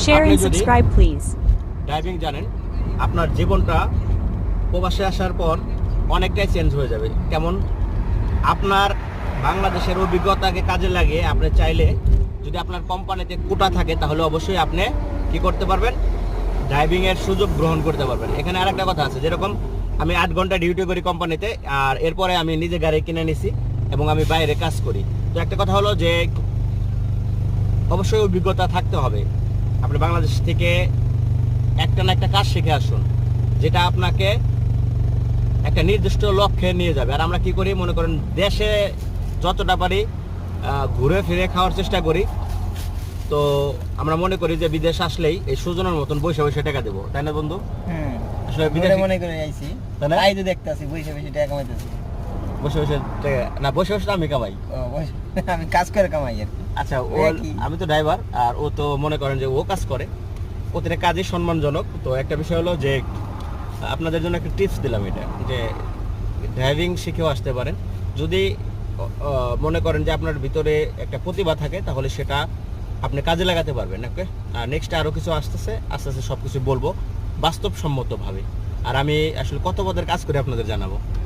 Share আপনি and যদি subscribe, please. Driving জানেন, আপনার জীবনটা প্রবাসে আসার পর অনেকটাই চেঞ্জ হয়ে যাবে। কেমন? আপনার বাংলাদেশের অভিজ্ঞতাকে কাজে লাগিয়ে আপনি চাইলে যদি আপনার কোম্পানিতে কোটা থাকে তাহলে অবশ্যই আপনি কি করতে পারবেন, ড্রাইভিংয়ের সুযোগ গ্রহণ করতে পারবেন। এখানে আরেকটা কথা আছে, যেরকম আমি 8 ঘন্টা ডিউটি করি কোম্পানিতে, আর এরপরে আমি নিজে গাড়ি কিনে নিছি এবং আমি বাইরে কাজ করি। তো একটা কথা হলো যে অবশ্যই অভিজ্ঞতা থাকতে হবে। আপনি বাংলাদেশ থেকে একটা না একটা কাজ শিখে আসুন, যেটা আপনাকে একটা নির্দিষ্ট লক্ষ্যে নিয়ে যাবে। আর আমরা কি করি, মনে করেন দেশে যতটা পারি ঘুরে ফিরে খাওয়ার চেষ্টা করি। তো আমরা মনে করি যে বিদেশ আসলেই এই সুজনের মতন বসে বসে টাকা দেবো, তাই না বন্ধু? আসলে বিদেশে বিদেশে মনে করে আইছি, তাই না? তাই তো দেখতাছি বসে বসে টাকা কামাইতেছি। বসে বসে না, বসে বসে তো আমি কামাই। আমি কাজ করে কামাই আর কি। আচ্ছা, ও একই। আমি তো ড্রাইভার আর ও তো মনে করেন যে ও কাজ করে, প্রতিটা কাজই সম্মানজনক। তো একটা বিষয় হলো যে আপনাদের জন্য একটা টিপস দিলাম, এটা যে ড্রাইভিং শিখেও আসতে পারেন। যদি মনে করেন যে আপনার ভিতরে একটা প্রতিভা থাকে তাহলে সেটা আপনি কাজে লাগাতে পারবেন। ওকে, আর নেক্সট আরও কিছু আসতেছে, আস্তে আস্তে সব কিছু বলবো বাস্তবসম্মতভাবে। আর আমি আসলে কত পদের কাজ করে আপনাদের জানাবো।